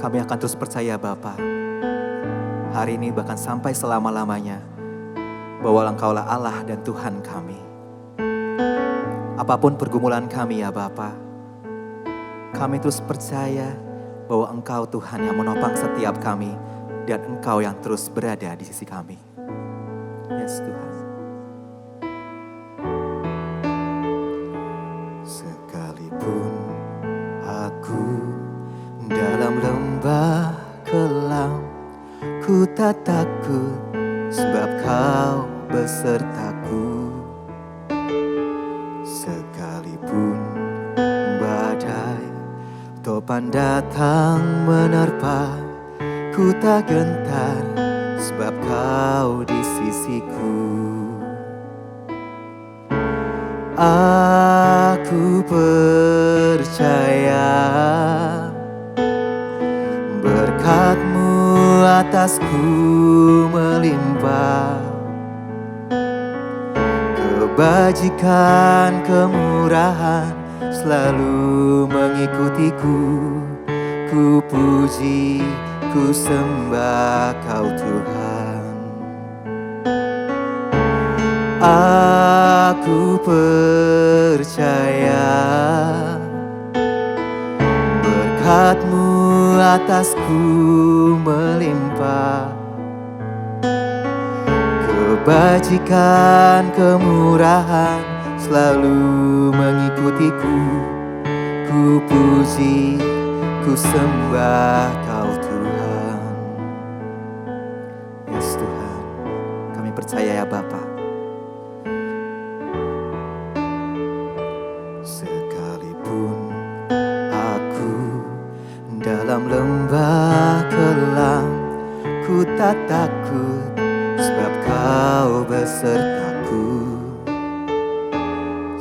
Kami akan terus percaya Bapa, hari ini bahkan sampai selama-lamanya, bahwa Engkaulah Allah dan Tuhan kami. Apapun pergumulan kami ya Bapa, kami terus percaya bahwa Engkau Tuhan yang menopang setiap kami, dan Engkau yang terus berada di sisi kami. Yes Tuhan. Sekalipun aku dalam lembah kelam, ku tak takut sebab Kau besertaku. Sekalipun badai topan datang menerpa, ku tak gentar sebab Kau di sisiku. Aku percaya berkat-Mu atasku melimpah, kebajikan kemurahan selalu mengikutiku. Ku puji, ku sembah Kau Tuhan. Aku percaya berkat-Mu atasku melimpah, kebajikan kemurahan selalu mengikutiku. Ku puji, ku sembah Kau Tuhan. Yes Tuhan, kami percaya ya Bapa. Sekalipun aku dalam lembah kelam, ku tak takut sebab Kau besertaku.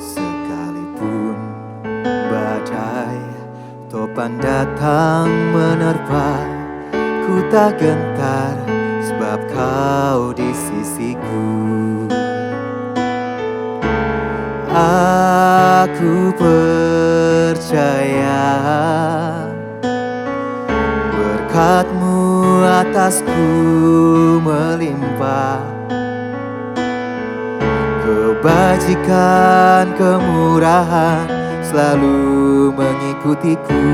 Sekalipun badai topan datang menerpa, ku tak gentar sebab Kau di sisiku. Aku percaya berkat-Mu atasku melimpah, kebajikan kemurahan selalu mengikutiku.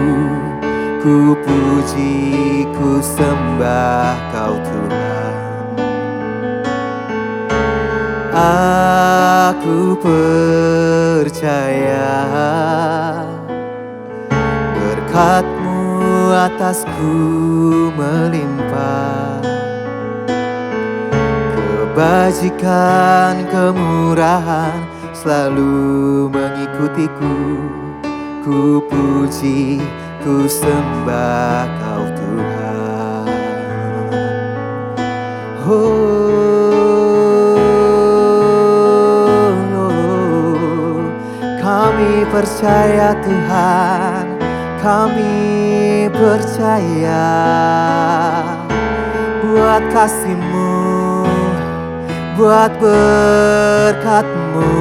Ku puji, ku sembah Kau Tuhan. Aku percaya berkat-Mu atasku melimpah, kebajikan kemurahan selalu mengikutiku. Ku puji, ku sembah Kau Tuhan. Kami percaya Tuhan, kami percaya buat kasih-Mu, buat berkat-Mu.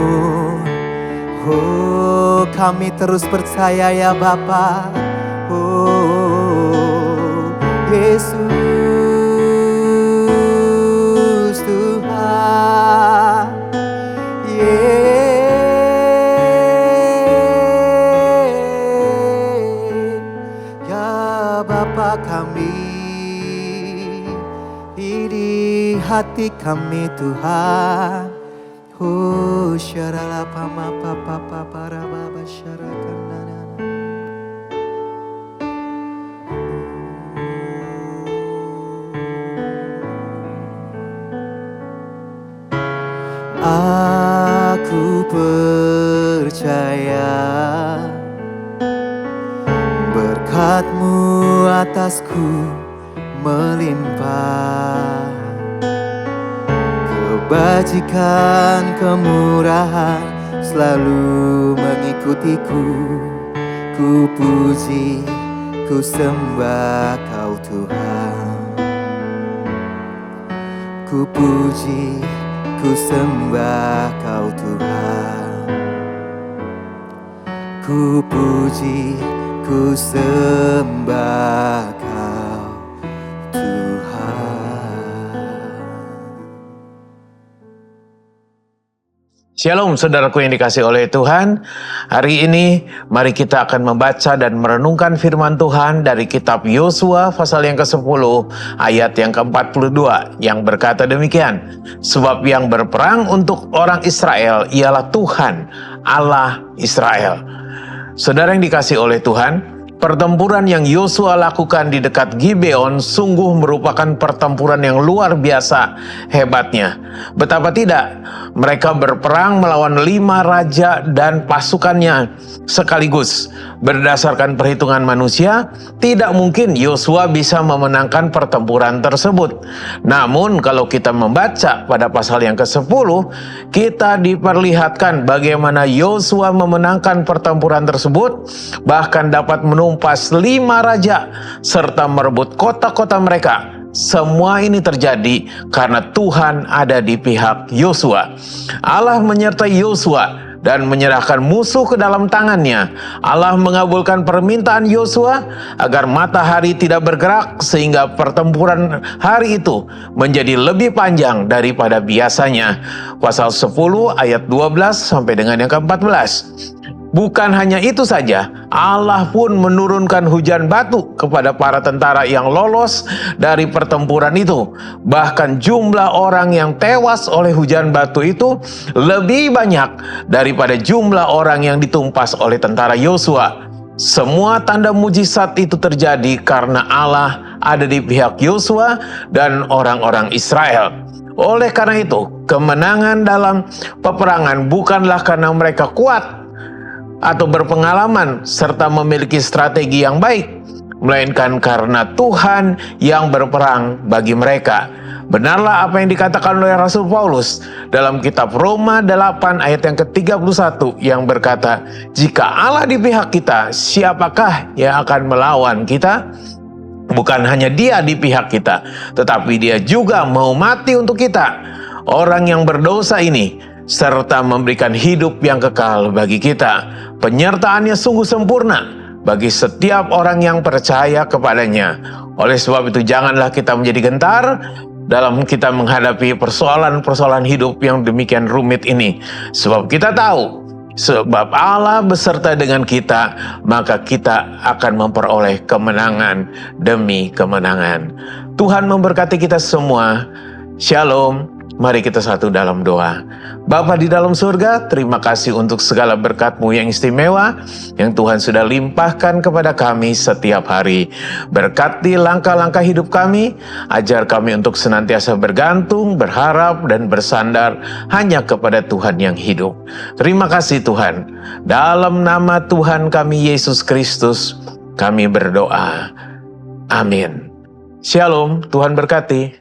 Oh, kami terus percaya ya Bapa. Oh, Yesus Tuhan. Ya Bapa kami, di hati kami Tuhan. Oh, syarala pama papa para baba syarakan. Aku percaya berkat-Mu atasku melimpah, kebajikan kemurahan selalu mengikutiku. Ku puji, ku sembah Kau Tuhan. Ku puji, ku sembah Kau Tuhan. Ku puji, ku sembah Kau. Shalom saudaraku yang dikasih oleh Tuhan. Hari ini mari kita akan membaca dan merenungkan firman Tuhan dari kitab Yosua pasal yang ke-10 ayat yang ke-42 yang berkata demikian. Sebab yang berperang untuk orang Israel ialah Tuhan Allah Israel. Saudara yang dikasih oleh Tuhan, pertempuran yang Yosua lakukan di dekat Gibeon sungguh merupakan pertempuran yang luar biasa hebatnya. Betapa tidak, mereka berperang melawan 5 raja dan pasukannya sekaligus. Berdasarkan perhitungan manusia, tidak mungkin Yosua bisa memenangkan pertempuran tersebut. Namun kalau kita membaca pada pasal yang ke-10, kita diperlihatkan bagaimana Yosua memenangkan pertempuran tersebut, bahkan dapat menumpas 5 raja serta merebut kota-kota mereka. Semua ini terjadi karena Tuhan ada di pihak Yosua. Allah menyertai Yosua dan menyerahkan musuh ke dalam tangannya. Allah mengabulkan permintaan Yosua agar matahari tidak bergerak sehingga pertempuran hari itu menjadi lebih panjang daripada biasanya. Pasal 10 ayat 12 sampai dengan yang ke-14. Bukan hanya itu saja, Allah pun menurunkan hujan batu kepada para tentara yang lolos dari pertempuran itu. Bahkan jumlah orang yang tewas oleh hujan batu itu lebih banyak daripada jumlah orang yang ditumpas oleh tentara Yosua. Semua tanda mujizat itu terjadi karena Allah ada di pihak Yosua dan orang-orang Israel. Oleh karena itu, kemenangan dalam peperangan bukanlah karena mereka kuat atau berpengalaman serta memiliki strategi yang baik, melainkan karena Tuhan yang berperang bagi mereka. Benarlah apa yang dikatakan oleh Rasul Paulus dalam kitab Roma 8 ayat yang ke-31 yang berkata, jika Allah di pihak kita, siapakah yang akan melawan kita? Bukan hanya Dia di pihak kita, tetapi Dia juga mau mati untuk kita, orang yang berdosa ini, serta memberikan hidup yang kekal bagi kita. Penyertaannya sungguh sempurna bagi setiap orang yang percaya kepadanya. Oleh sebab itu janganlah kita menjadi gentar dalam kita menghadapi persoalan-persoalan hidup yang demikian rumit ini. Sebab kita tahu, sebab Allah beserta dengan kita, maka kita akan memperoleh kemenangan demi kemenangan. Tuhan memberkati kita semua. Shalom. Mari kita satu dalam doa. Bapa di dalam surga, terima kasih untuk segala berkat-Mu yang istimewa yang Tuhan sudah limpahkan kepada kami setiap hari. Berkati langkah-langkah hidup kami, ajar kami untuk senantiasa bergantung, berharap, dan bersandar hanya kepada Tuhan yang hidup. Terima kasih Tuhan. Dalam nama Tuhan kami Yesus Kristus, kami berdoa. Amin. Shalom, Tuhan berkati.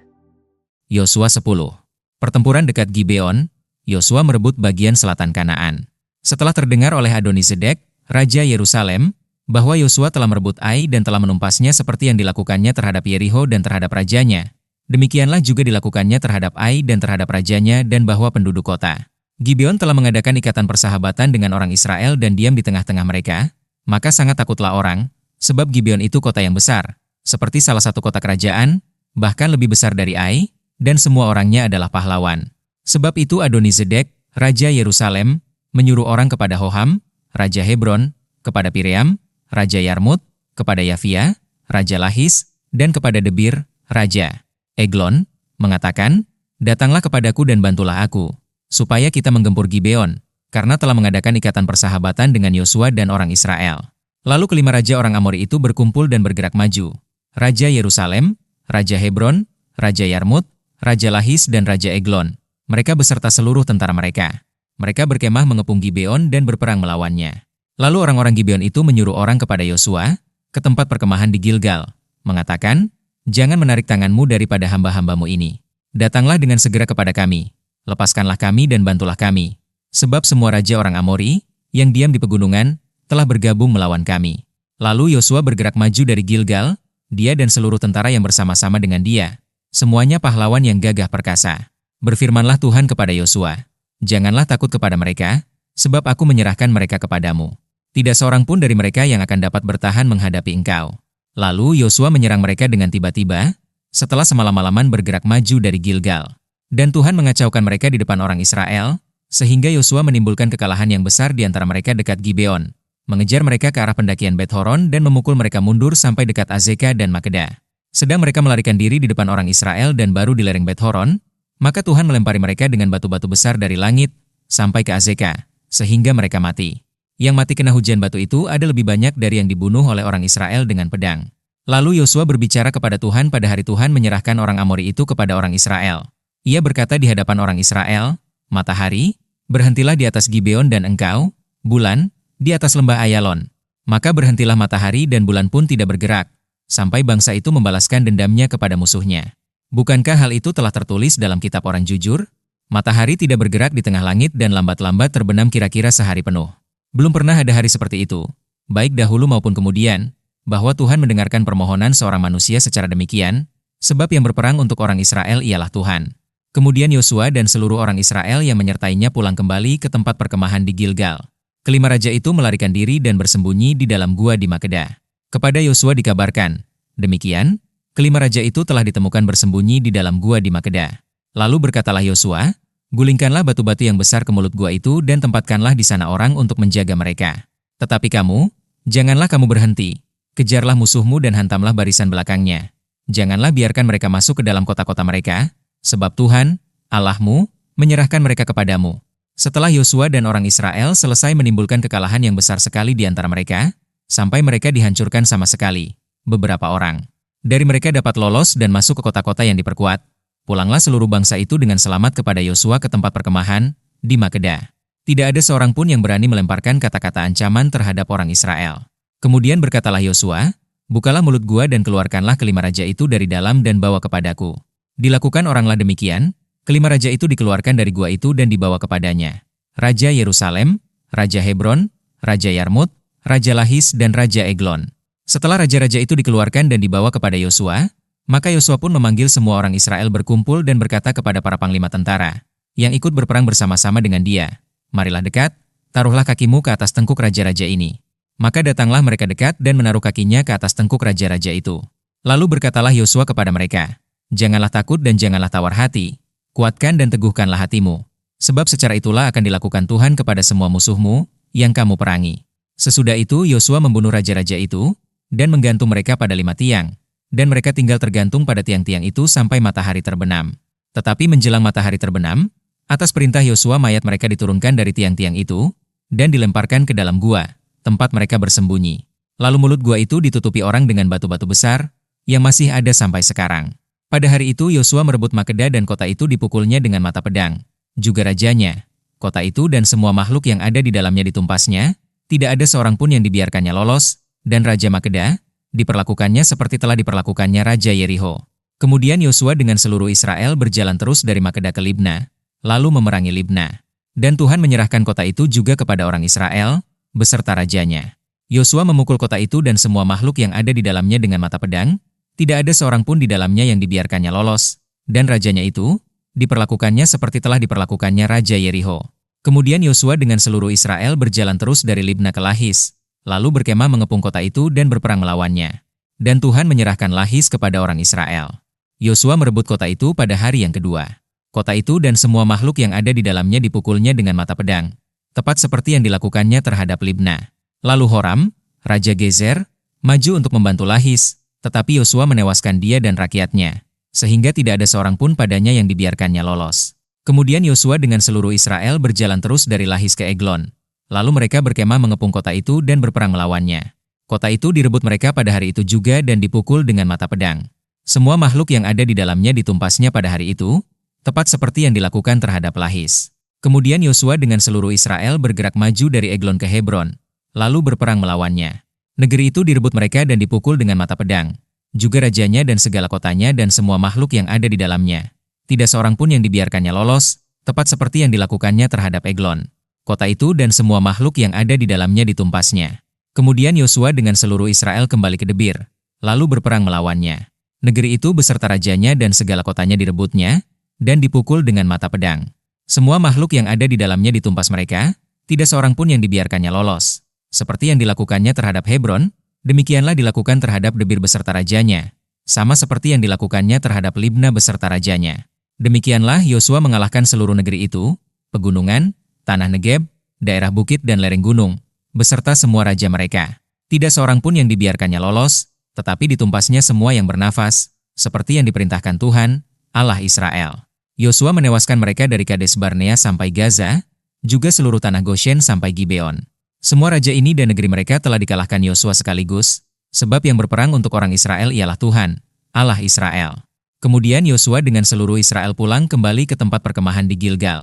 Yosua 10. Pertempuran dekat Gibeon, Yosua merebut bagian selatan Kanaan. Setelah terdengar oleh Adoni-Sedek, Raja Yerusalem, bahwa Yosua telah merebut Ai dan telah menumpasnya seperti yang dilakukannya terhadap Yerikho dan terhadap rajanya. Demikianlah juga dilakukannya terhadap Ai dan terhadap rajanya dan bahwa penduduk kota. Gibeon telah mengadakan ikatan persahabatan dengan orang Israel dan diam di tengah-tengah mereka, maka sangat takutlah orang, sebab Gibeon itu kota yang besar, seperti salah satu kota kerajaan, bahkan lebih besar dari Ai, dan semua orangnya adalah pahlawan. Sebab itu Adoni-Sedek, Raja Yerusalem, menyuruh orang kepada Hoham, Raja Hebron, kepada Piream, Raja Yarmut, kepada Yafia, Raja Lahis, dan kepada Debir, Raja Eglon, mengatakan, datanglah kepadaku dan bantulah aku, supaya kita menggempur Gibeon, karena telah mengadakan ikatan persahabatan dengan Yosua dan orang Israel. Lalu kelima raja orang Amori itu berkumpul dan bergerak maju. Raja Yerusalem, Raja Hebron, Raja Yarmut, Raja Lahis dan Raja Eglon. Mereka beserta seluruh tentara mereka. Mereka berkemah mengepung Gibeon dan berperang melawannya. Lalu orang-orang Gibeon itu menyuruh orang kepada Yosua ke tempat perkemahan di Gilgal, mengatakan, jangan menarik tanganmu daripada hamba-hambamu ini. Datanglah dengan segera kepada kami. Lepaskanlah kami dan bantulah kami. Sebab semua raja orang Amori yang diam di pegunungan telah bergabung melawan kami. Lalu Yosua bergerak maju dari Gilgal, dia dan seluruh tentara yang bersama-sama dengan dia. Semuanya pahlawan yang gagah perkasa. Berfirmanlah Tuhan kepada Yosua, janganlah takut kepada mereka, sebab aku menyerahkan mereka kepadamu. Tidak seorang pun dari mereka yang akan dapat bertahan menghadapi engkau. Lalu Yosua menyerang mereka dengan tiba-tiba, setelah semalam-malaman bergerak maju dari Gilgal. Dan Tuhan mengacaukan mereka di depan orang Israel, Sehingga Yosua menimbulkan kekalahan yang besar di antara mereka dekat Gibeon, mengejar mereka ke arah pendakian Bet Horon dan memukul mereka mundur sampai dekat Azeka dan Makeda. Sedang mereka melarikan diri di depan orang Israel dan baru di lereng Bet Horon, maka Tuhan melempari mereka dengan batu-batu besar dari langit sampai ke Azeka, sehingga mereka mati. Yang mati kena hujan batu itu ada lebih banyak dari yang dibunuh oleh orang Israel dengan pedang. Lalu Yosua berbicara kepada Tuhan pada hari Tuhan menyerahkan orang Amori itu kepada orang Israel. Ia berkata di hadapan orang Israel, "Matahari, berhentilah di atas Gibeon dan engkau, bulan, di atas lembah Ayalon." Maka berhentilah matahari dan bulan pun tidak bergerak, sampai bangsa itu membalaskan dendamnya kepada musuhnya. Bukankah hal itu telah tertulis dalam kitab orang jujur? Matahari tidak bergerak di tengah langit dan lambat-lambat terbenam kira-kira sehari penuh. Belum pernah ada hari seperti itu, baik dahulu maupun kemudian, bahwa Tuhan mendengarkan permohonan seorang manusia secara demikian, sebab yang berperang untuk orang Israel ialah Tuhan. Kemudian Yosua dan seluruh orang Israel yang menyertainya pulang kembali ke tempat perkemahan di Gilgal. Kelima raja itu melarikan diri dan bersembunyi di dalam gua di Makeda. Kepada Yosua dikabarkan, demikian, kelima raja itu telah ditemukan bersembunyi di dalam gua di Makeda. Lalu berkatalah Yosua, "Gulingkanlah batu-batu yang besar ke mulut gua itu dan tempatkanlah di sana orang untuk menjaga mereka. Tetapi kamu, janganlah kamu berhenti. Kejarlah musuhmu dan hantamlah barisan belakangnya. Janganlah biarkan mereka masuk ke dalam kota-kota mereka, sebab Tuhan, Allahmu, menyerahkan mereka kepadamu." Setelah Yosua dan orang Israel selesai menimbulkan kekalahan yang besar sekali di antara mereka, sampai mereka dihancurkan sama sekali, beberapa orang dari mereka dapat lolos dan masuk ke kota-kota yang diperkuat. Pulanglah seluruh bangsa itu dengan selamat kepada Yosua ke tempat perkemahan di Makeda. Tidak ada seorang pun yang berani melemparkan kata-kata ancaman terhadap orang Israel. Kemudian berkatalah Yosua, "Bukalah mulut gua dan keluarkanlah kelima raja itu dari dalam dan bawa kepadaku." Dilakukan oranglah demikian, kelima raja itu dikeluarkan dari gua itu dan dibawa kepadanya. Raja Yerusalem, Raja Hebron, Raja Yarmut, Raja Lahis dan Raja Eglon. Setelah raja-raja itu dikeluarkan dan dibawa kepada Yosua, maka Yosua pun memanggil semua orang Israel berkumpul dan berkata kepada para panglima tentara yang ikut berperang bersama-sama dengan dia, "Marilah dekat, taruhlah kakimu ke atas tengkuk raja-raja ini." Maka datanglah mereka dekat dan menaruh kakinya ke atas tengkuk raja-raja itu. Lalu berkatalah Yosua kepada mereka, "Janganlah takut dan janganlah tawar hati, kuatkan dan teguhkanlah hatimu, sebab secara itulah akan dilakukan Tuhan kepada semua musuhmu yang kamu perangi." Sesudah itu Yosua membunuh raja-raja itu dan menggantung mereka pada 5 tiang, dan mereka tinggal tergantung pada tiang-tiang itu sampai matahari terbenam. Tetapi menjelang matahari terbenam, atas perintah Yosua mayat mereka diturunkan dari tiang-tiang itu dan dilemparkan ke dalam gua, tempat mereka bersembunyi. Lalu mulut gua itu ditutupi orang dengan batu-batu besar yang masih ada sampai sekarang. Pada hari itu Yosua merebut Makeda dan kota itu dipukulnya dengan mata pedang, juga rajanya. Kota itu dan semua makhluk yang ada di dalamnya ditumpasnya, tidak ada seorang pun yang dibiarkannya lolos, dan Raja Makeda diperlakukannya seperti telah diperlakukannya Raja Yeriho. Kemudian Yosua dengan seluruh Israel berjalan terus dari Makeda ke Libna, lalu memerangi Libna. Dan Tuhan menyerahkan kota itu juga kepada orang Israel, beserta rajanya. Yosua memukul kota itu dan semua makhluk yang ada di dalamnya dengan mata pedang, tidak ada seorang pun di dalamnya yang dibiarkannya lolos, dan rajanya itu diperlakukannya seperti telah diperlakukannya Raja Yeriho. Kemudian Yosua dengan seluruh Israel berjalan terus dari Libna ke Lahis, lalu berkemah mengepung kota itu dan berperang melawannya. Dan Tuhan menyerahkan Lahis kepada orang Israel. Yosua merebut kota itu pada hari yang kedua. Kota itu dan semua makhluk yang ada di dalamnya dipukulnya dengan mata pedang, tepat seperti yang dilakukannya terhadap Libna. Lalu Horam, Raja Gezer, maju untuk membantu Lahis, tetapi Yosua menewaskan dia dan rakyatnya, sehingga tidak ada seorang pun padanya yang dibiarkannya lolos. Kemudian Yosua dengan seluruh Israel berjalan terus dari Lahis ke Eglon. Lalu mereka berkemah mengepung kota itu dan berperang melawannya. Kota itu direbut mereka pada hari itu juga dan dipukul dengan mata pedang. Semua makhluk yang ada di dalamnya ditumpasnya pada hari itu, tepat seperti yang dilakukan terhadap Lahis. Kemudian Yosua dengan seluruh Israel bergerak maju dari Eglon ke Hebron, lalu berperang melawannya. Negeri itu direbut mereka dan dipukul dengan mata pedang, juga rajanya dan segala kotanya dan semua makhluk yang ada di dalamnya. Tidak seorang pun yang dibiarkannya lolos, tepat seperti yang dilakukannya terhadap Eglon. Kota itu dan semua makhluk yang ada di dalamnya ditumpasnya. Kemudian Yosua dengan seluruh Israel kembali ke Debir, lalu berperang melawannya. Negeri itu beserta rajanya dan segala kotanya direbutnya, dan dipukul dengan mata pedang. Semua makhluk yang ada di dalamnya ditumpas mereka, tidak seorang pun yang dibiarkannya lolos. Seperti yang dilakukannya terhadap Hebron, demikianlah dilakukan terhadap Debir beserta rajanya, sama seperti yang dilakukannya terhadap Libna beserta rajanya. Demikianlah Yosua mengalahkan seluruh negeri itu, pegunungan, tanah Negeb, daerah bukit dan lereng gunung, beserta semua raja mereka. Tidak seorang pun yang dibiarkannya lolos, tetapi ditumpasnya semua yang bernafas, seperti yang diperintahkan Tuhan, Allah Israel. Yosua menewaskan mereka dari Kades Barnea sampai Gaza, juga seluruh tanah Goshen sampai Gibeon. Semua raja ini dan negeri mereka telah dikalahkan Yosua sekaligus, sebab yang berperang untuk orang Israel ialah Tuhan, Allah Israel. Kemudian Yosua dengan seluruh Israel pulang kembali ke tempat perkemahan di Gilgal.